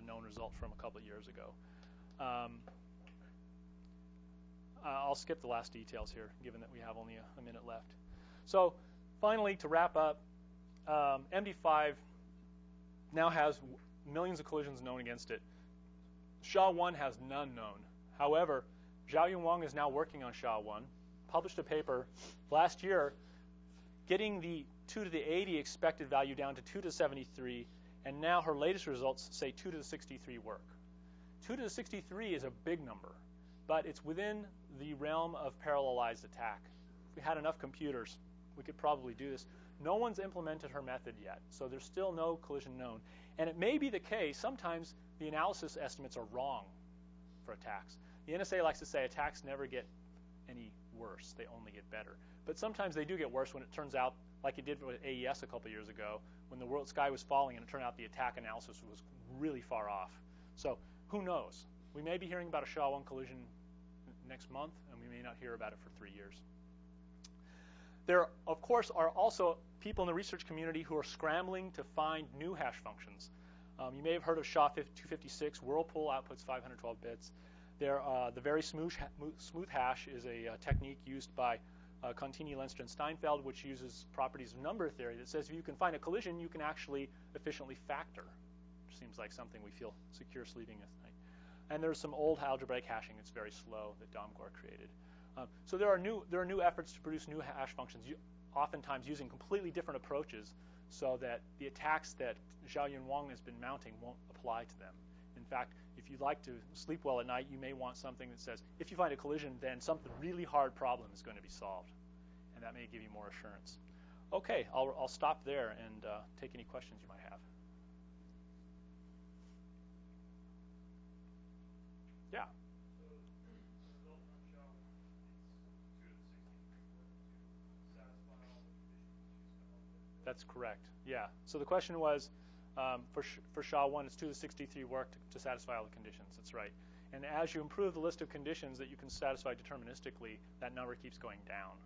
known result from a couple of years ago. I'll skip the last details here, given that we have only a minute left. So finally, to wrap up, MD5 now has millions of collisions known against it. SHA1 has none known. However, Xiaoyun Wang is now working on SHA1, published a paper last year getting the 2 to the 80 expected value down to 2 to the 73, and now her latest results say 2 to the 63 work. 2 to the 63 is a big number, but it's within the realm of parallelized attack. If we had enough computers, we could probably do this. No one's implemented her method yet, so there's still no collision known. And it may be the case, sometimes the analysis estimates are wrong for attacks. The NSA likes to say attacks never get any worse, they only get better. But sometimes they do get worse when it turns out, like it did with AES a couple years ago, when the world sky was falling and it turned out the attack analysis was really far off. So who knows? We may be hearing about a SHA-1 collision next month, and we may not hear about it for 3 years. There, of course, are also people in the research community who are scrambling to find new hash functions. You may have heard of SHA-256. Whirlpool outputs 512 bits. The very smooth hash is a technique used by Contini, Leinster, and Steinfeld, which uses properties of number theory that says if you can find a collision, you can actually efficiently factor, which seems like something we feel secure sleeping at night. And there's some old algebraic hashing that's very slow that Domgor created. So there are new efforts to produce new hash functions, oftentimes using completely different approaches, so that the attacks that Xiaoyun Wang has been mounting won't apply to them. In fact, if you'd like to sleep well at night, you may want something that says, if you find a collision, then something really hard problem is going to be solved. And that may give you more assurance. Okay, I'll stop there and take any questions you might have. Yeah. That's correct. Yeah. So the question was, for SHA-1, it's 2 to the 63 work to satisfy all the conditions. That's right. And as you improve the list of conditions that you can satisfy deterministically, that number keeps going down.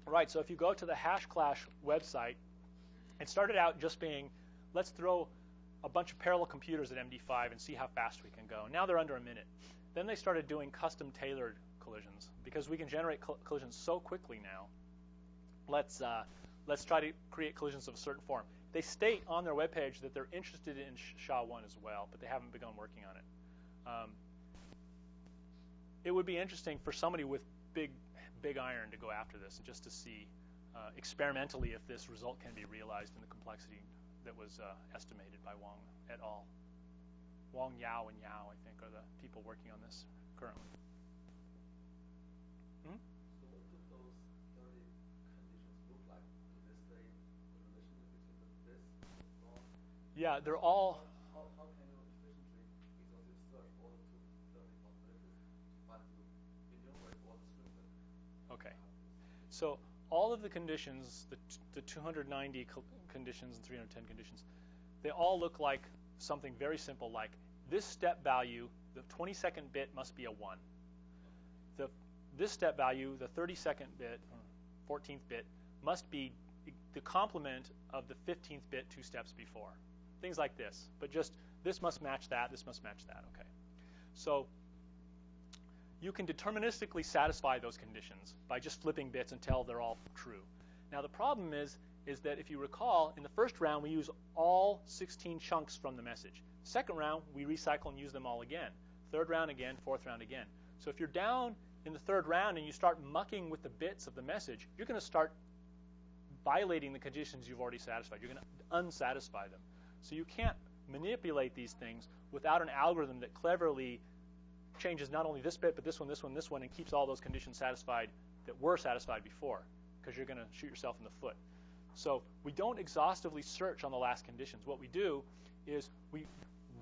Right. So if you go to the HashClash website, it started out just being, let's throw a bunch of parallel computers at MD5 and see how fast we can go. Now they're under a minute. Then they started doing custom tailored collisions because we can generate collisions so quickly now. Let's try to create collisions of a certain form. They state on their webpage that they're interested in SHA-1 as well, but they haven't begun working on it. It would be interesting for somebody with big iron to go after this and just to see experimentally if this result can be realized in the complexity that was estimated by Wang et al. Wang, Yao, and Yao, I think, are the people working on this currently. Hmm? So what do those 30 conditions look like? Do they say the relationship between this and wrong? Yeah, they're all... How can you efficiently exhaustive search all the 30 possibilities to find the enumerate all the strings? Okay. So all of the conditions, the 290 conditions and 310 conditions, they all look like something very simple, like this step value, the 22nd bit must be a 1. This step value, the 32nd bit, 14th bit, must be the complement of the 15th bit 2 steps before. Things like this. But just this must match that, this must match that. Okay. So you can deterministically satisfy those conditions by just flipping bits until they're all true. Now the problem is that if you recall, in the first round we use all 16 chunks from the message. Second round, we recycle and use them all again. Third round again, fourth round again. So if you're down in the third round and you start mucking with the bits of the message, you're going to start violating the conditions you've already satisfied. You're going to unsatisfy them. So you can't manipulate these things without an algorithm that cleverly changes not only this bit, but this one, this one, this one, and keeps all those conditions satisfied that were satisfied before, because you're going to shoot yourself in the foot. So we don't exhaustively search on the last conditions. What we do is we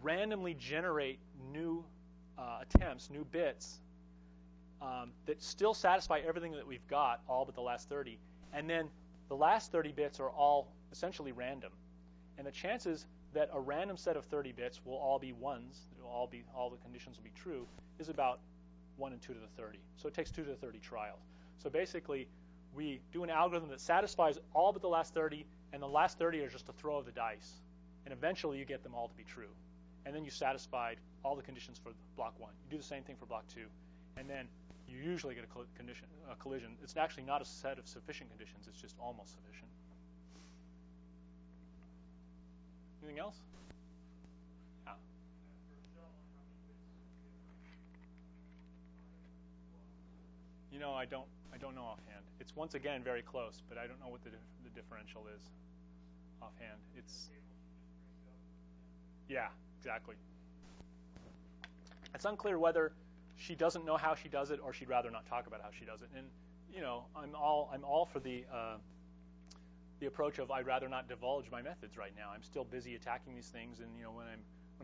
randomly generate new attempts, new bits, that still satisfy everything that we've got, all but the last 30. And then the last 30 bits are all essentially random. And the chances that a random set of 30 bits will all be ones, all the conditions will be true, is about 1 and 2 to the 30. So it takes 2 to the 30 trials. So basically, we do an algorithm that satisfies all but the last 30, and the last 30 are just a throw of the dice. And eventually, you get them all to be true. And then you satisfied all the conditions for block 1. You do the same thing for block 2. And then you usually get a collision. It's actually not a set of sufficient conditions. It's just almost sufficient. Anything else? Yeah. You know, I don't know offhand. It's once again very close, but I don't know what the differential is offhand. Yeah, exactly. It's unclear whether she doesn't know how she does it or she'd rather not talk about how she does it. And you know, I'm all for the approach of I'd rather not divulge my methods right now. I'm still busy attacking these things, and you know, when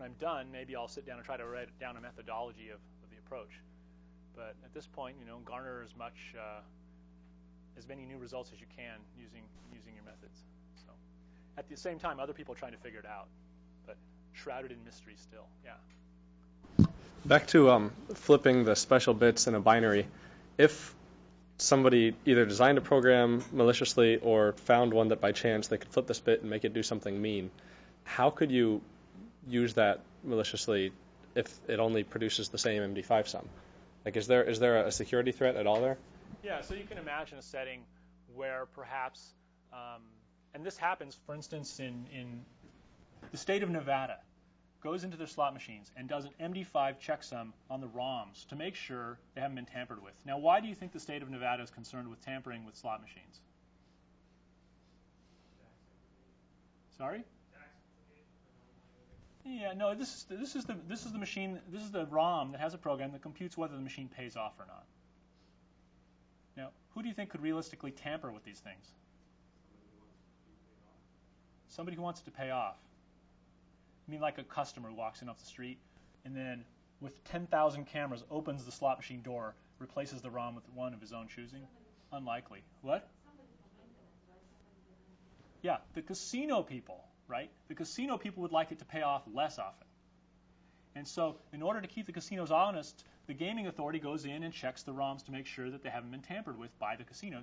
I'm done, maybe I'll sit down and try to write down a methodology of the approach. But at this point, you know, garner as many new results as you can using your methods. So, at the same time, other people are trying to figure it out, but shrouded in mystery still. Yeah. Back to flipping the special bits in a binary. If somebody either designed a program maliciously or found one that by chance they could flip this bit and make it do something mean, how could you use that maliciously if it only produces the same MD5 sum? Like, is there a security threat at all there? Yeah, so you can imagine a setting where perhaps, and this happens, for instance, in the state of Nevada, goes into their slot machines and does an MD5 checksum on the ROMs to make sure they haven't been tampered with. Now, why do you think the state of Nevada is concerned with tampering with slot machines? Sorry? Yeah, no. This is the machine. This is the ROM that has a program that computes whether the machine pays off or not. Now, who do you think could realistically tamper with these things? Somebody who wants it to pay off. I mean, like a customer who walks in off the street and then, with 10,000 cameras, opens the slot machine door, replaces the ROM with one of his own choosing? Unlikely. What? Yeah, the casino people, right? The casino people would like it to pay off less often. And so, in order to keep the casinos honest, the gaming authority goes in and checks the ROMs to make sure that they haven't been tampered with by the casino.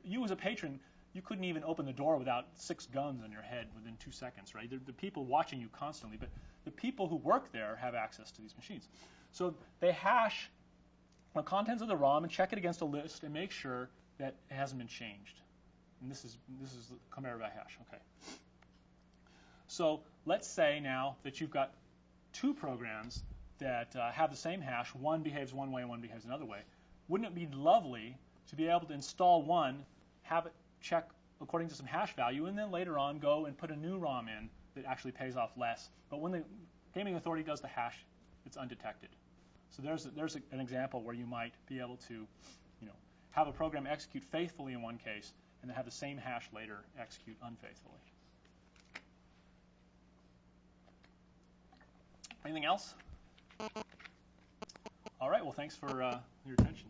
You, as a patron, you couldn't even open the door without 6 guns on your head within 2 seconds, right? The people watching you constantly, but the people who work there have access to these machines. So they hash the contents of the ROM and check it against a list and make sure that it hasn't been changed. And this is the Chimera by hash. Okay. So let's say now that you've got 2 programs that have the same hash. One behaves one way and one behaves another way. Wouldn't it be lovely to be able to install one, have it check according to some hash value, and then later on go and put a new ROM in that actually pays off less? But when the gaming authority does the hash, it's undetected. So there's an example where you might be able to, you know, have a program execute faithfully in one case and then have the same hash later execute unfaithfully. Anything else? All right. Well, thanks for your attention.